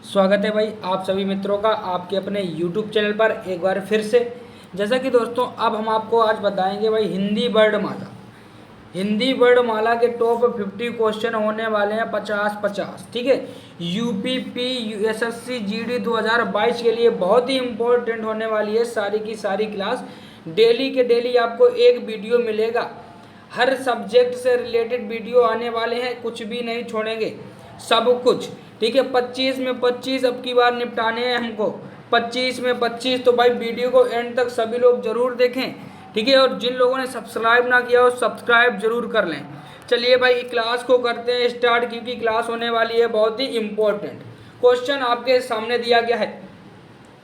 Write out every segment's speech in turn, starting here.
स्वागत है भाई आप सभी मित्रों का आपके अपने YouTube चैनल पर एक बार फिर से। जैसा कि दोस्तों अब हम आपको आज बताएंगे भाई हिंदी वर्णमाला के टॉप 50 क्वेश्चन होने वाले हैं 50-50। ठीक है, यूपीपी एसएससी जीडी 2022 के लिए बहुत ही इम्पोर्टेंट होने वाली है सारी की सारी क्लास। डेली के डेली आपको एक वीडियो मिलेगा, हर सब्जेक्ट से रिलेटेड वीडियो आने वाले हैं, कुछ भी नहीं छोड़ेंगे, सब कुछ। ठीक है, 25 में 25 अब की बार निपटाने हैं हमको, 25 में 25। तो भाई वीडियो को एंड तक सभी लोग जरूर देखें। ठीक है, और जिन लोगों ने सब्सक्राइब ना किया हो सब्सक्राइब जरूर कर लें। चलिए भाई क्लास को करते हैं स्टार्ट, क्योंकि क्लास होने वाली है बहुत ही इम्पोर्टेंट। क्वेश्चन आपके सामने दिया गया है,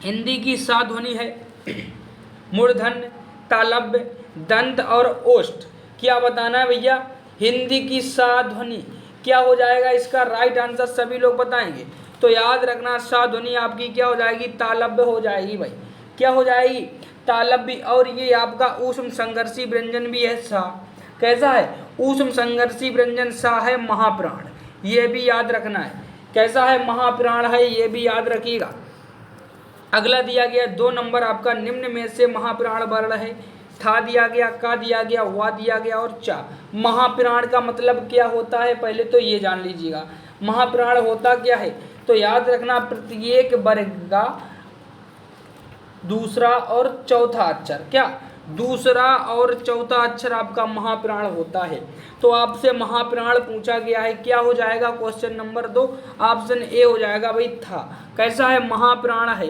हिंदी की सात ध्वनि है मूर्धन्य, तालव्य, दंत और ओष्ठ। क्या बताना है भैया? हिंदी की सात ध्वनि क्या हो जाएगा? इसका राइट आंसर सभी लोग बताएंगे। तो याद रखना सात ध्वनि आपकी क्या हो जाएगी? तालव्य हो जाएगी भाई। क्या हो जाएगी? तालव्य। और ये आपका ऊष्म संघर्षी व्यंजन भी है सा। कैसा है? ऊष्म संघर्षी व्यंजन सा है महाप्राण, ये भी याद रखना है। कैसा है? महाप्राण है, ये भी याद रखिएगा। अगला दिया गया 2 नंबर आपका, निम्न में से महाप्राण वर्ण है। था दिया गया, का दिया गया, वा दिया गया और चा। महाप्राण का मतलब क्या होता है पहले तो ये जान लीजिएगा। महाप्राण होता क्या है? तो याद रखना प्रत्येक वर्ग का दूसरा और चौथा अक्षर, क्या दूसरा और चौथा अक्षर आपका महाप्राण होता है। तो आपसे महाप्राण पूछा गया है, क्या हो जाएगा? क्वेश्चन नंबर 2 ऑप्शन ए हो जाएगा भाई, था। कैसा है? महाप्राण है।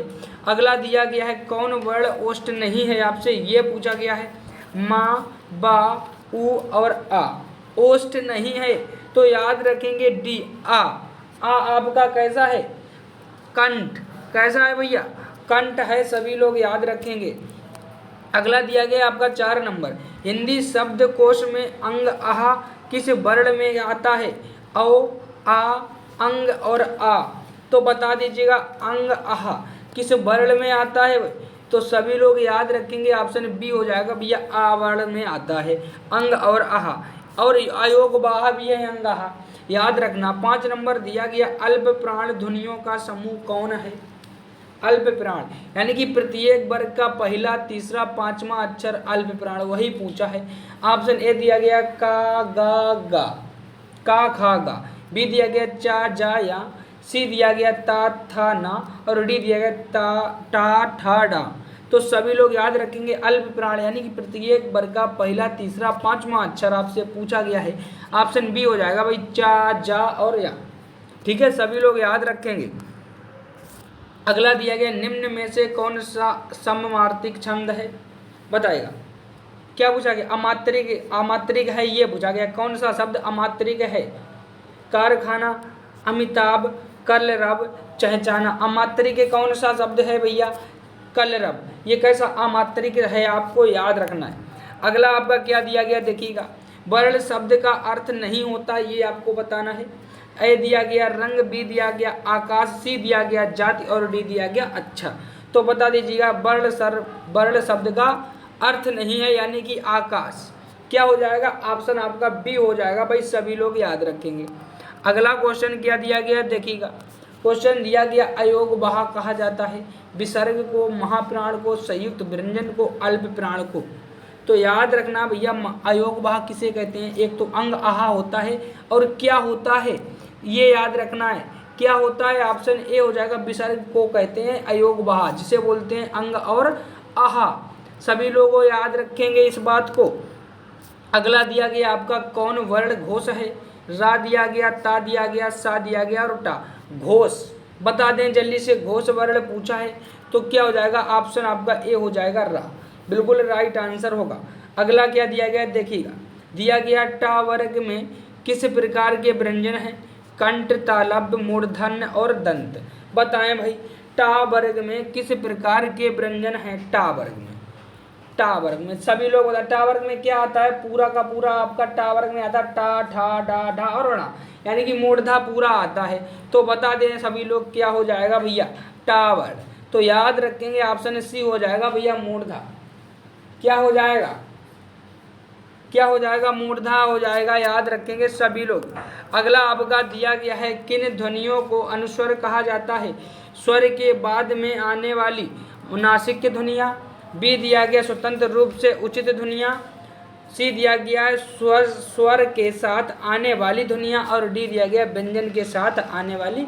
अगला दिया गया है, कौन वर्ण ओष्ठ नहीं है? आपसे ये पूछा गया है। माँ, बा, उ और आ ओष्ठ नहीं है, तो याद रखेंगे डी, आ आपका कैसा है? कंठ। कैसा है भैया? कंठ है, सभी लोग याद रखेंगे। अगला दिया गया आपका 4 नंबर, हिंदी शब्दकोश में अंग आहा किस वर्ण में आता है? औ, आ, अंग और आ। तो बता दीजिएगा अंग आहा किस वर्ण में आता है? तो सभी लोग याद रखेंगे ऑप्शन बी हो जाएगा भैया, आ वर्ण में आता है अंग और आहा। और अयोग बाहा भी है अंग आहा, याद रखना। 5 नंबर दिया गया, अल्प प्राण ध्वनियों का समूह कौन है? अल्प प्राण यानी कि प्रत्येक वर्ग का पहला, तीसरा, पांचवा अक्षर अल्प प्राण, वही पूछा है। ऑप्शन ए दिया गया का, गा, गा, का, खा, गा। बी दिया गया चा, जा, या। सी दिया गया ता, था, ना। और डी दिया गया ता, टा, ठा, डा। तो सभी लोग याद रखेंगे अल्प प्राण यानी कि प्रत्येक वर्ग का पहला, तीसरा, पांचवा अक्षर आपसे पूछा गया है। ऑप्शन बी हो जाएगा भाई, चा, जा और या। ठीक है, सभी लोग याद रखेंगे। अगला दिया गया, निम्न में से कौन सा सममार्तिक छंद है? बताएगा। क्या पूछा गया? अमात्रिक, अमात्रिक है, ये पूछा गया। कौन सा शब्द अमात्रिक है? कारखाना, अमिताभ, कलरव, चहचाना। अमात्रिक कौन सा शब्द है भैया? कलरव। ये कैसा अमात्रिक है आपको याद रखना है। अगला आपका क्या दिया गया देखिएगा, वर्ण शब्द का अर्थ नहीं होता, ये आपको बताना है। ए दिया गया रंग, बी दिया गया आकाश, सी दिया गया जाति और डी दिया गया अच्छा। तो बता दीजिएगा वर्ण शब्द का अर्थ नहीं है यानी कि आकाश। क्या हो जाएगा? ऑप्शन आपका बी हो जाएगा भाई, सभी लोग याद रखेंगे। अगला क्वेश्चन क्या दिया गया देखिएगा। क्वेश्चन दिया गया, अयोग बहा कहा जाता है विसर्ग को, महाप्राण को, संयुक्त व्यंजन को, अल्प प्राण को। तो याद रखना भैया अयोग बहा किसे कहते हैं? एक तो अंग आहा होता है, और क्या होता है ये याद रखना है। क्या होता है? ऑप्शन ए हो जाएगा, विसर्ग को कहते हैं अयोग बहा, जिसे बोलते हैं अंग और आहा। सभी लोग याद रखेंगे इस बात को। अगला दिया गया आपका, कौन वर्ण घोष है? रा दिया गया, ता दिया गया, सा दिया गया और टा। घोष बता दें जल्दी से, घोष वर्ण पूछा है तो क्या हो जाएगा? ऑप्शन आपका ए हो जाएगा, रा, बिल्कुल राइट आंसर होगा। अगला क्या दिया गया देखिएगा, दिया गया टा वर्ग में किस प्रकार के व्यंजन हैं? कंठ, तालव्य, मूर्धन्य और दंत। बताएं भाई टा वर्ग में किस प्रकार के व्यंजन हैं? टा वर्ग में, टा वर्ग में सभी लोग बता, टा वर्ग में क्या आता है? पूरा का पूरा आपका टा वर्ग में आता है टा, ठा, डा, ढा और णा, यानी कि मूर्धा पूरा आता है। तो बता दें सभी लोग क्या हो जाएगा भैया? टा वर्ग। तो याद रखेंगे ऑप्शन सी हो जाएगा भैया, मूर्धा। क्या हो जाएगा? क्या हो जाएगा, मूर्धा हो जाएगा, याद रखेंगे सभी लोग। अगला आपका दिया गया है, किन ध्वनियों को अनुस्वर कहा जाता है? स्वर के बाद में आने वाली नासिक ध्वनियाँ, बी दिया गया स्वतंत्र रूप से उचित ध्वनियाँ, सी दिया गया है स्वर के साथ आने वाली ध्वनियाँ, और डी दिया गया व्यंजन के साथ आने वाली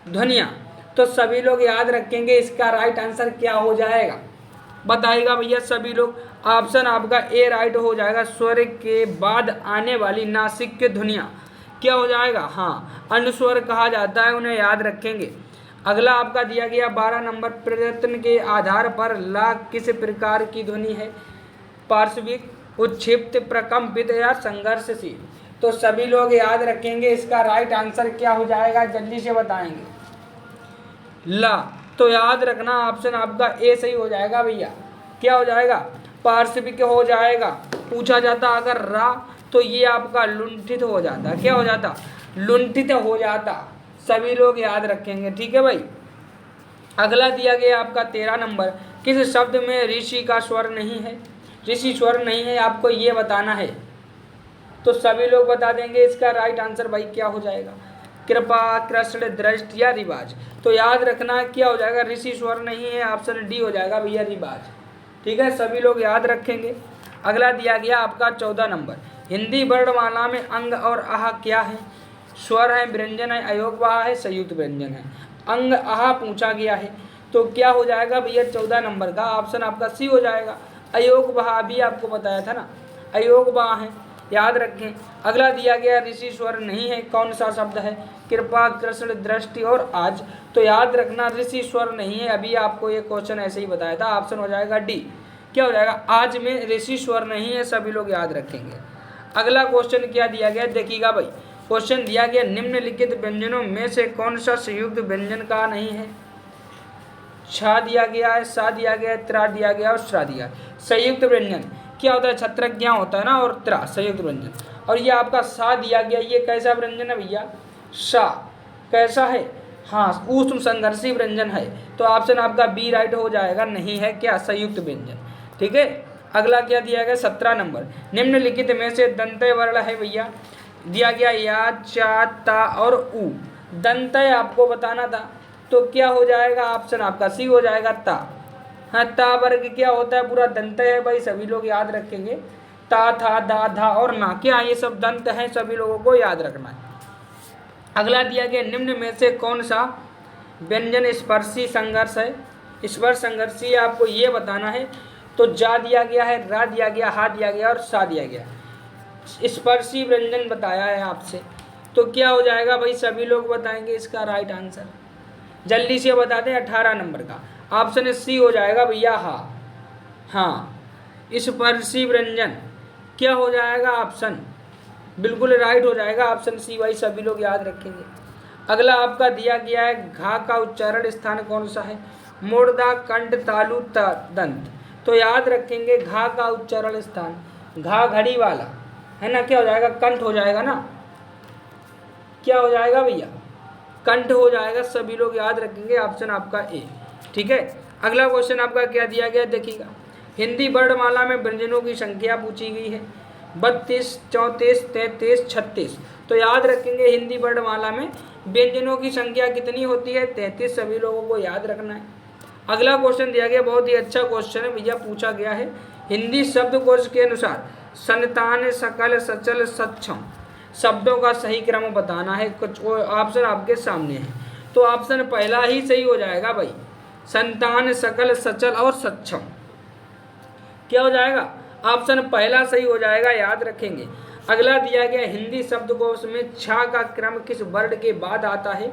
ध्वनियाँ। तो सभी लोग याद रखेंगे इसका राइट आंसर क्या हो जाएगा, बताइएगा भैया सभी लोग। ऑप्शन आपका ए राइट हो जाएगा, स्वर के बाद आने वाली नासिक ध्वनियाँ क्या हो जाएगा, हाँ अनुस्वर कहा जाता है, उन्हें याद रखेंगे। अगला आपका दिया गया 12 नंबर, प्रयत्न के आधार पर ला किस प्रकार की ध्वनि है? पार्श्विक, उच्छिप्त, प्रकम्पित या संघर्षशील। तो सभी लोग याद रखेंगे इसका राइट आंसर क्या हो जाएगा, जल्दी से बताएंगे। ला, तो याद रखना ऑप्शन आपका ए सही हो जाएगा भैया। क्या हो जाएगा, पार्श्विक हो जाएगा। पूछा जाता अगर रा तो ये आपका लुंठित हो जाता, क्या हो जाता, लुंठित हो जाता। सभी लोग याद रखेंगे, ठीक है भाई। अगला दिया गया आपका 13 नंबर, किस शब्द में ऋषि का स्वर नहीं है? ऋषि स्वर नहीं है, आपको ये बताना है। तो सभी लोग बता देंगे इसका राइट आंसर भाई क्या हो जाएगा, कृपा, कृष्ण, दृष्ट या रिवाज। तो याद रखना क्या हो जाएगा, ऋषि स्वर नहीं है, ऑप्शन डी हो जाएगा भैया रिवाज, ठीक है, सभी लोग याद रखेंगे। अगला दिया गया आपका 14 नंबर, हिंदी वर्णमाला में अंग और आह क्या है? स्वर है, व्यंजन है, अयोगवाह है, संयुक्त व्यंजन है। अंग आह पूछा गया है, तो क्या हो जाएगा भैया 14 नंबर का ऑप्शन आपका सी हो जाएगा। अयोगवाह भी आपको बताया था ना, अयोगवाह है, याद रखें। अगला दिया गया ऋषि स्वर नहीं है, कौन सा शब्द है? कृपा, कृष्ण, दृष्टि और आज। तो याद रखना ऋषि स्वर नहीं है, अभी आपको ये क्वेश्चन ऐसे ही बताया था, ऑप्शन हो जाएगा डी। क्या हो जाएगा, आज में ऋषि स्वर नहीं है, सभी लोग याद रखेंगे। अगला क्वेश्चन क्या दिया गया देखिएगा भाई, क्वेश्चन दिया गया निम्नलिखित व्यंजनों में से कौन सा संयुक्त व्यंजन का नहीं है? छा दिया गया है, सा दिया गया है, त्रा दिया गया और श्रा दिया। संयुक्त व्यंजन क्या होता है, छत्रज्ञा होता है ना, और त्रा संयुक्त व्यंजन। और ये आपका सा दिया गया, ये कैसा व्यंजन है भैया, सा कैसा है, हाँ ऊष्म संघर्षी व्यंजन है। तो ऑप्शन आपका बी राइट हो जाएगा, नहीं है क्या, संयुक्त व्यंजन, ठीक है। अगला क्या दिया गया 17 नंबर, निम्नलिखित में से दंतय वर्ण है भैया? दिया गया या, चा, ता और उ। दंतय आपको बताना था, तो क्या हो जाएगा, ऑप्शन आपका सी हो जाएगा ता। हाँ, ता वर्ग क्या होता है, पूरा दंत है भाई, सभी लोग याद रखेंगे। ता, था, दा, धा और ना, क्या ये सब दंत हैं, सभी लोगों को याद रखना है। अगला दिया गया निम्न में से कौन सा व्यंजन स्पर्शी संघर्ष है? स्पर्श संघर्षी आपको ये बताना है। तो जा दिया गया है, रा दिया गया, हा दिया गया और सा दिया गया। स्पर्शी व्यंजन बताया है आपसे, तो क्या हो जाएगा भाई, सभी लोग बताएंगे इसका राइट आंसर, जल्दी से बता दें। 18 नंबर का ऑप्शन सी हो जाएगा भैया, हाँ स्पर्शी व्यंजन क्या हो जाएगा, ऑप्शन बिल्कुल राइट हो जाएगा, ऑप्शन सी भाई, सभी लोग याद रखेंगे। अगला आपका दिया गया है घा का उच्चारण स्थान कौन सा है? मूर्धा, कंठ, तालु, दंत। तो याद रखेंगे घा का उच्चारण स्थान, घा घड़ी वाला है ना, क्या हो जाएगा, कंठ हो जाएगा ना, क्या हो जाएगा भैया, कंठ हो जाएगा, सभी लोग याद रखेंगे, ऑप्शन आपका ए, ठीक है। अगला क्वेश्चन आपका क्या दिया गया देखिएगा, हिंदी वर्णमाला में व्यंजनों की संख्या पूछी गई है 32, 34, 33, 36। तो याद रखेंगे हिंदी वर्णमाला में व्यंजनों की संख्या कितनी होती है, 33, सभी लोगों को याद रखना है। अगला क्वेश्चन दिया गया, बहुत ही अच्छा क्वेश्चन है भैया, पूछा गया है हिंदी शब्दकोश के अनुसार संतान, सकल, सचल, सक्षम शब्दों का सही क्रम बताना है। कुछ ऑप्शन आपके सामने है, तो ऑप्शन पहला ही सही हो जाएगा भाई, संतान, सकल, सचल और सक्षम। क्या हो जाएगा, ऑप्शन पहला सही हो जाएगा, याद रखेंगे। अगला दिया गया हिंदी शब्दकोश में छा का क्रम किस वर्ण के बाद आता है?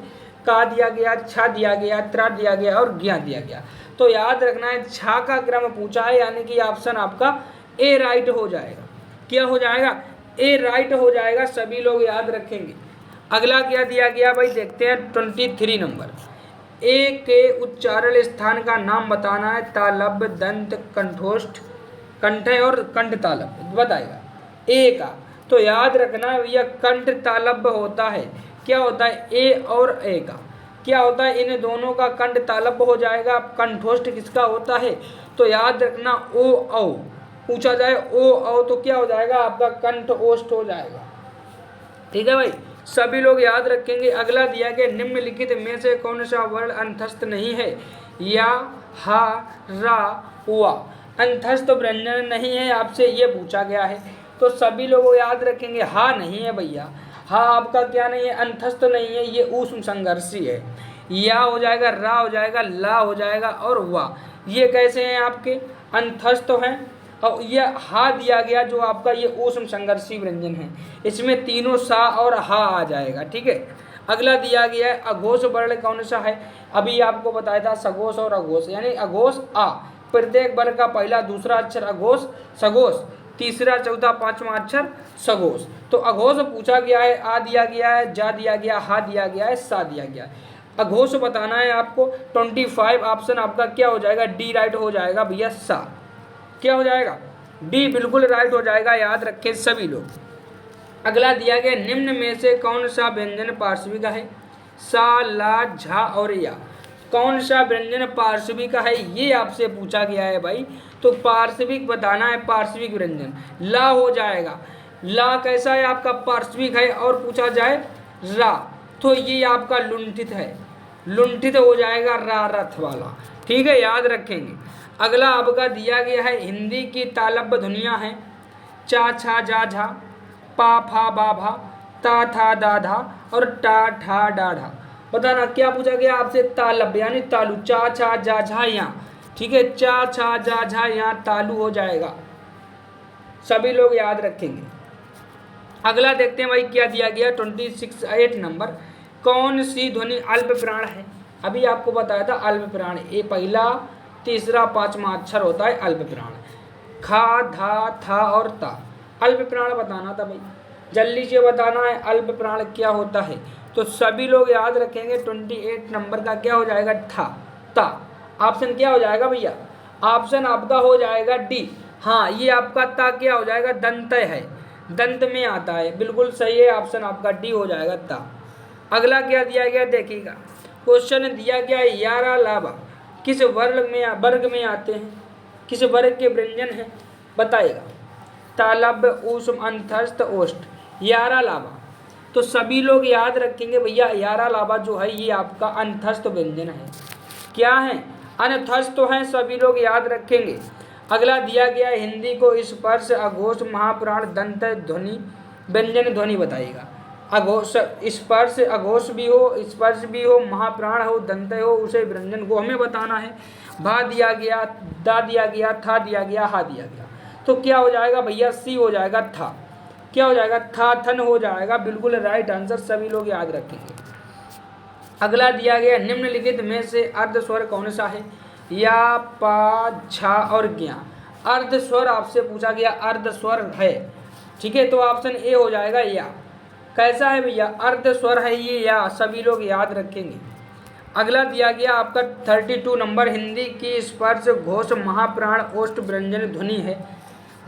का दिया गया, छा दिया गया, त्रा दिया गया और ज्ञा दिया गया। तो याद रखना है छा का क्रम पूछा है, यानी कि ऑप्शन आपका ए राइट हो जाएगा। क्या हो जाएगा, ए राइट हो जाएगा, सभी लोग याद रखेंगे। अगला क्या दिया गया भाई, देखते हैं 23 नंबर, ए के उच्चारण स्थान का नाम बताना है। तालब, दंत, कंठोष्ठ, कंठ और कंठ तालब बताएगा ए का। तो याद रखना भैया कंठ तालब होता है, क्या होता है, ए और ए का क्या होता है, इन दोनों का कंठ तालब हो जाएगा। कंठोष्ठ किसका होता है, तो याद रखना ओ औ, पूछा जाए ओ औ तो क्या हो जाएगा आपका कंठ ओष्ठ हो जाएगा। ठीक है भाई, सभी लोग याद रखेंगे। अगला दिया गया निम्नलिखित में से कौन सा वर्ण अंतस्थ नहीं है? या, हा, रा, वा। अंतस्थ व्यंजन नहीं है, आपसे ये पूछा गया है। तो सभी लोग याद रखेंगे हा नहीं है भैया, हा आपका क्या नहीं है, अंतस्थ नहीं है, ये ऊष्म संघर्षी है। या हो जाएगा, रा हो जाएगा, ला हो जाएगा और वा, ये कैसे हैं आपके अंतस्थ हैं। और ये हा दिया गया जो आपका ये ऊष्म संघर्षी व्यंजन है, इसमें तीनों सा और हा आ जाएगा। ठीक है, अगला दिया गया है अघोष वर्ण कौन सा है? अभी आपको बताया था सघोष और अघोष, यानी अघोष आ, प्रत्येक वर्ण का पहला दूसरा अक्षर अघोष, सघोष, तीसरा चौथा पांचवा अक्षर सघोष। तो अघोष पूछा गया है, आ दिया गया है, जा दिया गया, हा दिया गया है, सा दिया गया है। अघोष बताना है आपको। 25 ऑप्शन आपका क्या हो जाएगा? डी राइट हो जाएगा भैया, सा। क्या हो जाएगा? डी बिल्कुल राइट हो जाएगा, याद रखें सभी लोग। अगला दिया गया निम्न में से कौन सा व्यंजन पार्श्वी का है? सा, ला, झा और या। कौन सा व्यंजन पार्श्वी का है ये आपसे पूछा गया है भाई। तो पार्श्विक बताना है, पार्श्विक व्यंजन ला हो जाएगा। ला कैसा है आपका? पार्श्विक है। और पूछा जाए रा तो ये आपका लुंठित है, लुंठित हो जाएगा, रा रथ वाला। ठीक है, याद रखेंगे। अगला आपका दिया गया है हिंदी की तालब्य ध्वनियाँ हैं चा, छा, जा, झा, पा, फा, बा, भा, ता, था, दा, धा और टा, ठा, डा, ढा। बताना क्या पूछा गया आपसे? तालब्य यानी तालु, चा, छा, जा, झा, यहाँ। ठीक है, चा, छा, जा, झा, यहाँ तालु हो जाएगा। सभी लोग याद रखेंगे। अगला देखते हैं भाई क्या दिया गया 8 नंबर। कौन सी ध्वनि अल्प प्राण है? अभी आपको बताया था अल्प प्राण, ये पहला तीसरा पांचवा अक्षर होता है अल्प प्राण। खा, धा, था और ता अल्प प्राण बताना था भाई, जल्दी से बताना है अल्प प्राण क्या होता है। तो सभी लोग याद रखेंगे 28 नंबर का क्या हो जाएगा? था, ता। ऑप्शन क्या हो जाएगा भैया? ऑप्शन आपका हो जाएगा डी। हाँ, ये आपका ता क्या हो जाएगा? दंतय है, दंत में आता है, बिल्कुल सही है। ऑप्शन आपका डी हो जाएगा, ता। अगला क्या दिया गया देखिएगा, क्वेश्चन दिया गया यारा लाभा किस वर्ग में आते हैं? किस वर्ग के व्यंजन हैं बताइएगा। तालब्य, ऊष्म, अंतस्थ, ओष्ठ। यारा लाभा तो सभी लोग याद रखेंगे भैया, यारा लाभा जो है ये आपका अंतस्थ व्यंजन है। क्या है? अनथस्थ तो है, सभी लोग याद रखेंगे। अगला दिया गया है हिंदी को स्पर्श, अघोष, महाप्राण, दंत ध्वनि, व्यंजन ध्वनि बताइएगा। अघोष, स्पर्श, अघोष भी हो, स्पर्श भी हो, महाप्राण हो, दंत हो, उसे व्यंजन को हमें बताना है। भा दिया गया, दा दिया गया, था दिया गया, हा दिया गया। तो क्या हो जाएगा भैया? सी हो जाएगा, था। क्या हो जाएगा? था, थन हो जाएगा, बिल्कुल राइट आंसर, सभी लोग याद रखेंगे। अगला दिया गया निम्नलिखित में से अर्ध स्वर कौन सा है? या, पा, झा और ज्ञा। अर्ध स्वर आपसे पूछा गया, अर्ध स्वर है। ठीक है, तो ऑप्शन ए हो जाएगा या। कैसा है भैया? अर्ध स्वर है ये या, सभी लोग याद रखेंगे। अगला दिया गया आपका 32 नंबर हिंदी की स्पर्श, घोष, महाप्राण, ओष्ठ व्यंजन ध्वनि है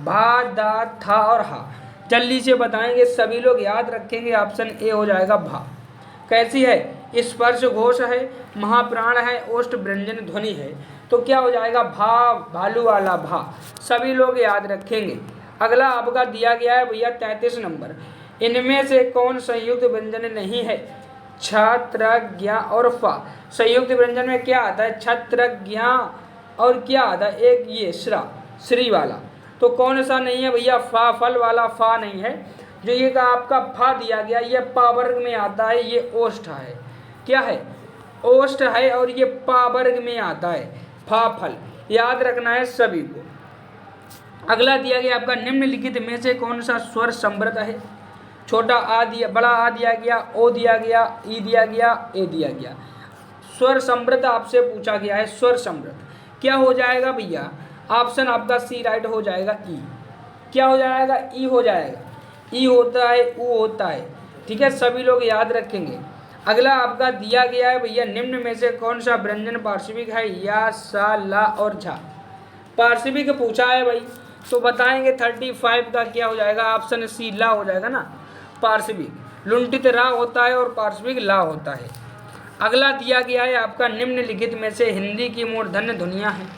भा, दा, था और हा। जल्दी से बताएंगे, सभी लोग याद रखेंगे। ऑप्शन ए हो जाएगा भा। कैसी है? स्पर्श घोष है, महाप्राण है, ओष्ठ व्यंजन ध्वनि है। तो क्या हो जाएगा? भा, भालू वाला भा। सभी लोग याद रखेंगे। अगला आपका दिया गया है भैया 33 नंबर। इनमें से कौन संयुक्त व्यंजन नहीं है? छत्र, ज्ञा और फा। संयुक्त व्यंजन में क्या आता है? छत्र, ज्ञा और क्या आता है? एक ये श्रा, श्री वाला। तो कौन सा नहीं है भैया? फा, फल वाला फा नहीं है। जो ये का आपका फा दिया गया ये पा वर्ग में आता है, ये ओष्ठ है। क्या है? ओष्ठ है और ये पा वर्ग में आता है, फा फल। याद रखना है सभी को। अगला दिया गया आपका निम्नलिखित में से कौन सा स्वर समृद्ध है? छोटा आ दिया, बड़ा आ दिया गया, ओ दिया गया, ई दिया गया, ए दिया गया। स्वर समृद्ध आपसे पूछा गया है, स्वर समृद्ध क्या हो जाएगा भैया? ऑप्शन आपका सी राइट हो जाएगा, ई। क्या हो जाएगा? ई हो जाएगा। ई होता है, ऊ होता है। ठीक है, सभी लोग याद रखेंगे। अगला आपका दिया गया है भैया निम्न में से कौन सा व्यंजन पार्श्विक है? या, सा, ला और झा। पार्श्विक पूछा है भाई, तो बताएंगे 35 का क्या हो जाएगा? ऑप्शन सी ला हो जाएगा ना। पार्श्विक लुंठित रा होता है और पार्श्विक ला होता है। अगला दिया गया है आपका निम्नलिखित में से हिंदी की मूर्धन्य ध्वनियाँ हैं।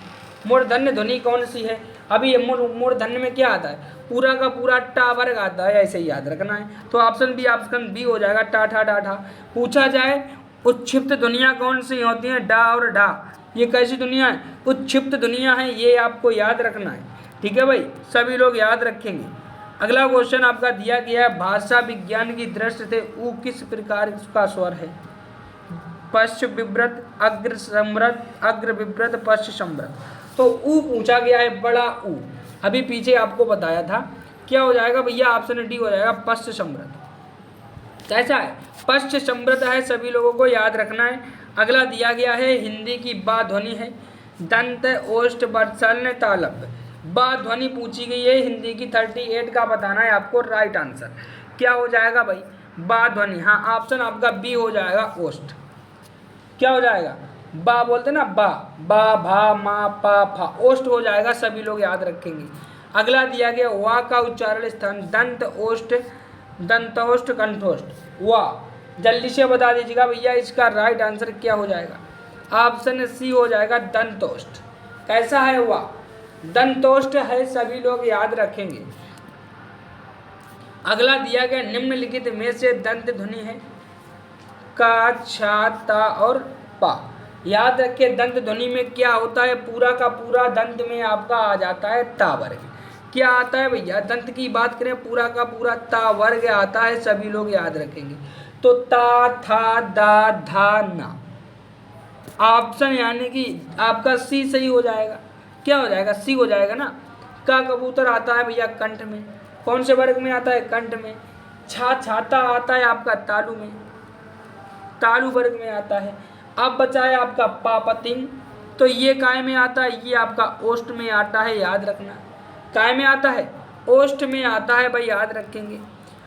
मूर्धन्य ध्वनि कौन सी है? अभी मूर्धन्य में क्या आता है, पूरा का पूरा टा वर्ग आता है, ऐसे ही याद रखना है। तो ऑप्शन बी हो जाएगा, टा ठा डा ठा। पूछा जाए उच्छिप्त ध्वनियाँ कौन सी होती हैं, डा और ढा, ये कैसी ध्वनियाँ हैं, उच्छिप्त ध्वनियाँ हैं, ये आपको याद रखना है। ठीक है भाई, सभी लोग याद रखेंगे। अगला क्वेश्चन आपका दिया गया है, भाषा विज्ञान की दृष्टि से ऊ किस प्रकार का स्वर है, पश्च विव्रत, अग्र समृत, अग्र विव्रत, पश्च समृत। तो ऊ पूछा गया है, बड़ा ऊ। अभी पीछे आपको बताया था, क्या हो जाएगा भैया, ऑप्शन डी हो जाएगा, पश्च समृत। कैसा है, पश्च समृत है, सभी लोगों को याद रखना है। अगला दिया गया है, हिंदी की बा ध्वनि है, दंत ओष्ठ वत्सल्य तालव्य। बा ध्वनि पूछी गई है हिंदी की, 38 का बताना है आपको राइट आंसर। क्या हो जाएगा भाई, बा ध्वनि, हाँ ऑप्शन आपका बी हो जाएगा, ओष्ठ। क्या हो जाएगा, बा बोलते ना, बा बा भा मा पा फा, ओष्ठ हो जाएगा, सभी लोग याद रखेंगे। अगला दिया गया, वा का उच्चारण स्थान दंत ओष्ठ, दंतोष्ठ, कंठोष्ठ, वाह। जल्दी से बता दीजिएगा भैया, इसका राइट आंसर क्या हो जाएगा, ऑप्शन सी हो जाएगा, दंतोष्ठ। कैसा है, वाह, दंतोष्ठ है, सभी लोग याद रखेंगे। अगला दिया गया, निम्नलिखित में से दंत ध्वनि है, का, छा, ता और पा। याद रखिए, दंत ध्वनि में क्या होता है, पूरा का पूरा दंत में आपका आ जाता है ता वर्ग। क्या आता है भैया, दंत की बात करें, पूरा का पूरा ता वर्ग आता है, सभी लोग याद रखेंगे। तो ता, था, दा, धा, ना, ऑप्शन यानी कि आपका सी सही हो जाएगा। क्या हो जाएगा, सी हो जाएगा ना। का कबूतर आता है भैया कंठ में, कौन से वर्ग में आता है, कंठ में। छा, छाता आता है आपका तालु में, तालु वर्ग में आता है। अब बचा है आपका पापतिंग, तो ये काय में आता है, ये आपका ओष्ठ में आता है, याद रखना। काय में आता है, ओष्ठ में आता है भाई, याद रखेंगे।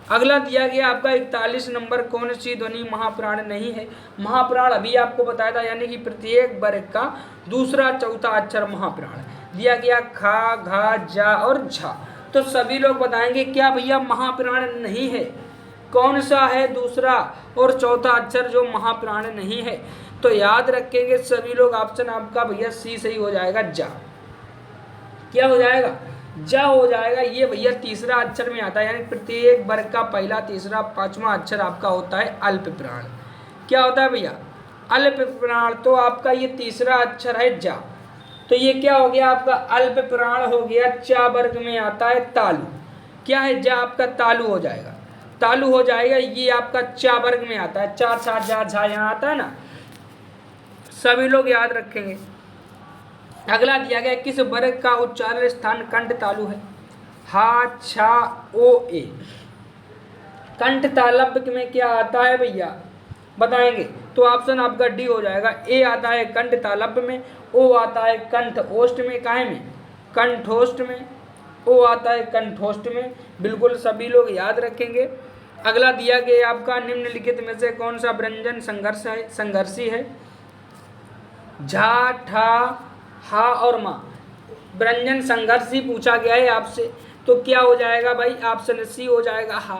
अगला दिया गया आपका 41 नंबर, कौन सी ध्वनि महाप्राण नहीं है। महाप्राण अभी आपको बताया था, यानी कि प्रत्येक वर्ग का दूसरा चौथा अक्षर महाप्राण। दिया गया खा, घा, जा और झा। तो सभी लोग बताएंगे क्या भैया महाप्राण नहीं है, कौन सा है दूसरा और चौथा अक्षर जो महाप्राण नहीं है। तो याद रखेंगे सभी लोग, ऑप्शन आपका भैया सी सही हो जाएगा, जा। क्या हो जाएगा, जा हो जाएगा। ये भैया तीसरा अक्षर में आता है, यानी प्रत्येक वर्ग का पहला, तीसरा, पांचवा अक्षर आपका होता है अल्प प्राण। क्या होता है भैया, अल्प प्राण। तो आपका ये तीसरा अक्षर है जा, तो ये क्या हो गया आपका, अल्प प्राण हो गया। चा वर्ग में आता है तालु, क्या है, जा आपका तालु हो जाएगा, तालु हो जाएगा। ये आपका चा वर्ग में आता है, चा, छा, जा, झा यहाँ आता है ना, सभी लोग याद रखेंगे। अगला दिया गया, किस वर्ग का उच्चारण स्थान कंठ तालु है, हा, छा, ओ, ए। कंठ तालव्य में क्या आता है भैया, बताएंगे। तो ऑप्शन आपका डी हो जाएगा, ए आता है कंठ तालव्य में, ओ आता है कंठ ओष्ठ में, काहे में, कंठोष्ठ में, ओ आता है कंठोष्ठ में। बिल्कुल सभी लोग याद रखेंगे। अगला दिया गया आपका, निम्नलिखित में से कौन सा व्यंजन संघर्षी है, झा, ठा, हा और माँ। व्यंजन संघर्षी पूछा गया है आपसे, तो क्या हो जाएगा भाई, ऑप्शन सी हो जाएगा, हा।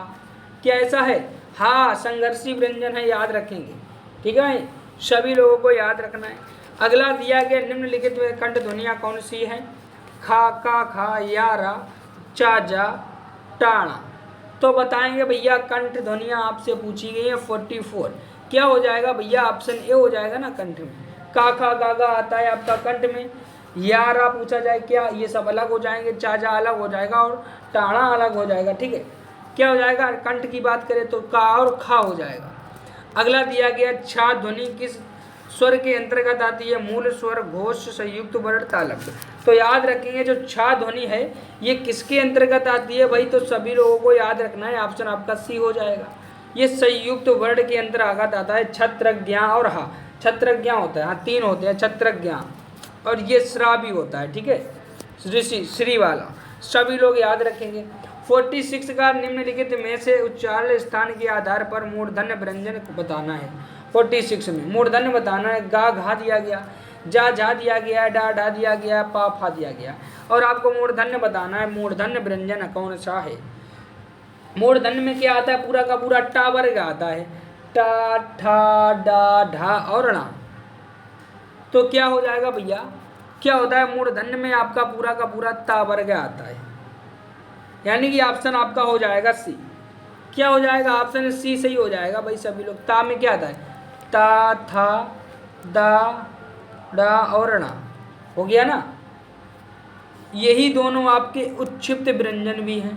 क्या ऐसा है, हा संघर्षी व्यंजन है, याद रखेंगे। ठीक है, सभी लोगों को याद रखना है। अगला दिया गया, निम्नलिखित में कंठ ध्वनियाँ कौन सी है, खा, का, खा, या, रा, चा, जा, टाणा। तो बताएंगे भैया, कंठ ध्वनियाँ आपसे पूछी गई है 44। क्या हो जाएगा भैया, ऑप्शन ए हो जाएगा ना, कंठ में। का, खा, गा, गा आता है आपका कंठ में, या, रा पूछा जाए क्या, ये सब अलग हो जाएंगे, चा, जा अलग हो जाएगा और टाणा अलग हो जाएगा। ठीक है, क्या हो जाएगा, कंठ की बात करें तो का और खा हो जाएगा। अगला दिया गया, छा ध्वनि किस स्वर के अंतर्गत आती है, मूल स्वर, घोष, संयुक्त वर्ण, तालव्य। तो याद रखेंगे, जो छा ध्वनि है ये किसके अंतर्गत आती है भाई, तो सभी लोगों को याद रखना है, ऑप्शन आपका सी हो जाएगा। ये संयुक्त वर्ण के अंतर्गत आता है, छत्र, ज्ञा और हा। छत्रज्ञा होता है, हाँ तीन होते हैं, छत्रज्ञा, और ये श्रा भी होता है। ठीक है, ऋषि, श्री वाला, सभी लोग याद रखेंगे। 46 का, निम्नलिखित में से उच्चारण स्थान के आधार पर मूर्धन्य व्यंजन बताना है। 46 में मूर्धन्य बताना है, गा, घा दिया गया, जा, झा दिया गया, डा, ढा दिया गया, पा, फा दिया गया, और आपको मूर्धन्य बताना है, मूर्धन्य व्यंजन कौन सा है। मूर्धन्य में क्या आता है, पूरा का पूरा टा वर्ग आता है, टा, ठा, डा, ढा और णा। तो क्या हो जाएगा भैया, क्या होता है, मूर्धन्य में आपका पूरा का पूरा ता वर्ग आता है, यानी कि ऑप्शन आपका हो जाएगा सी। क्या हो जाएगा, ऑप्शन सी सही हो जाएगा भाई सभी लोग। ता में क्या आता है, ता, था, दा, डा और णा, हो गया ना। यही दोनों आपके उत्क्षिप्त व्यंजन भी हैं।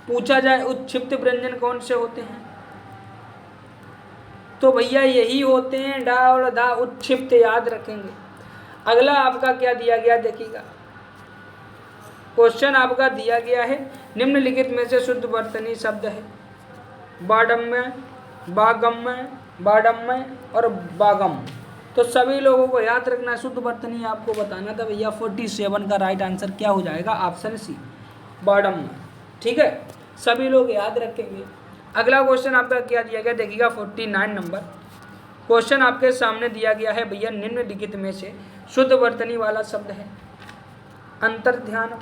पूछा जाए उत्क्षिप्त व्यंजन कौन से होते हैं, तो भैया यही होते हैं डा और धा उत्क्षिप्त, याद रखेंगे। अगला आपका क्या दिया गया देखिएगा, क्वेश्चन आपका दिया गया है निम्नलिखित में से शुद्ध वर्तनी शब्द है, बाडम्य, बागम्य, बाडम्य और बागम। तो सभी लोगों को याद रखना है, शुद्ध वर्तनी आपको बताना था भैया। 47 का राइट आंसर क्या हो जाएगा, ऑप्शन सी बाडम्य। ठीक है, सभी लोग याद रखेंगे। अगला क्वेश्चन आपका क्या दिया गया देखिएगा, 49 नंबर क्वेश्चन आपके सामने दिया गया है भैया, निम्नलिखित में से शुद्ध वर्तनी वाला शब्द है अंतर्ध्यान,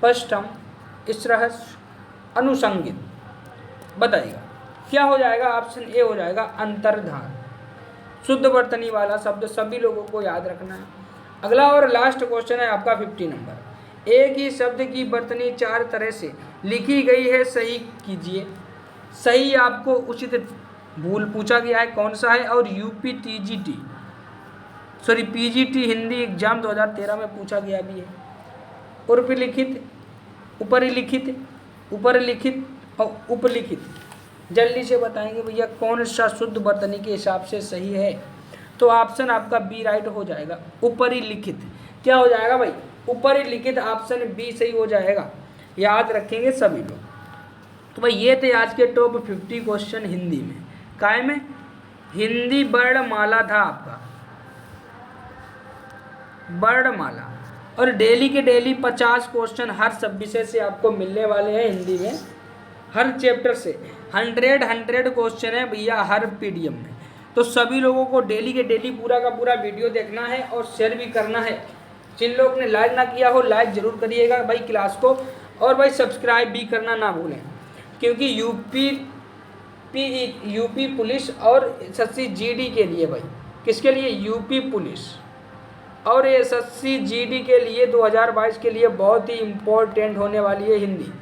पष्टम, स्रहस, अनुसंगित। बताइएगा क्या हो जाएगा, ऑप्शन ए हो जाएगा अंतर्धान। शुद्ध वर्तनी वाला शब्द सभी लोगों को याद रखना है। अगला और लास्ट क्वेश्चन है आपका 50 नंबर, एक ही शब्द की वर्तनी 4 तरह से लिखी गई है, सही कीजिए। सही आपको उचित भूल पूछा गया है, कौन सा है, और पीजीटी हिंदी एग्जाम 2013 में पूछा गया भी है। उपलिखित, उपरिलिखित, उपरलिखित और उपलिखित। जल्दी से बताएंगे भैया कौन सा शुद्ध वर्तनी के हिसाब से सही है, तो ऑप्शन आपका बी राइट हो जाएगा, उपरिलिखित। क्या हो जाएगा भाई, उपरिलिखित, ऑप्शन बी सही हो जाएगा, याद रखेंगे सभी लोग। तो भाई ये थे आज के टॉप 50 क्वेश्चन हिंदी में। काय में, हिंदी वर्णमाला था आपका, वर्णमाला। और डेली के डेली 50 क्वेश्चन हर सब विषय से आपको मिलने वाले हैं हिंदी में, हर चैप्टर से 100 क्वेश्चन है भैया हर पीडीएफ में। तो सभी लोगों को डेली के डेली पूरा का पूरा वीडियो देखना है और शेयर भी करना है। जिन लोग ने लाइक ना किया हो लाइक जरूर करिएगा भाई क्लास को, और भाई सब्सक्राइब भी करना ना भूलें, क्योंकि यूपी पुलिस और एसएससी जीडी के लिए, भाई किसके लिए, यूपी पुलिस और एसएससी जीडी के लिए 2022 के लिए बहुत ही इम्पोर्टेंट होने वाली है हिंदी।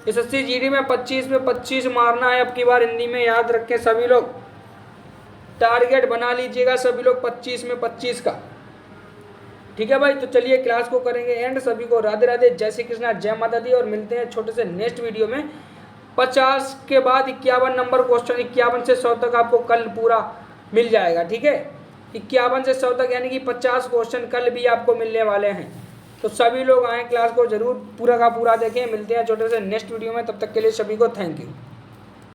एसएससी जीडी में 25 में 25 मारना है अब की बार हिंदी में, याद रखें सभी लोग, टारगेट बना लीजिएगा सभी लोग 25 में 25 का। ठीक है भाई, तो चलिए क्लास को करेंगे एंड। सभी को राधे राधे, जय श्री कृष्णा, जय माता दी, और मिलते हैं छोटे से नेक्स्ट वीडियो में। 50 के बाद 51 नंबर क्वेश्चन, 51 से 100 तक आपको कल पूरा मिल जाएगा। ठीक है, 51 से 100 तक यानी कि 50 क्वेश्चन कल भी आपको मिलने वाले हैं। तो सभी लोग आएँ, क्लास को जरूर पूरा का पूरा देखें। मिलते हैं छोटे से नेक्स्ट वीडियो में, तब तक के लिए सभी को थैंक यू।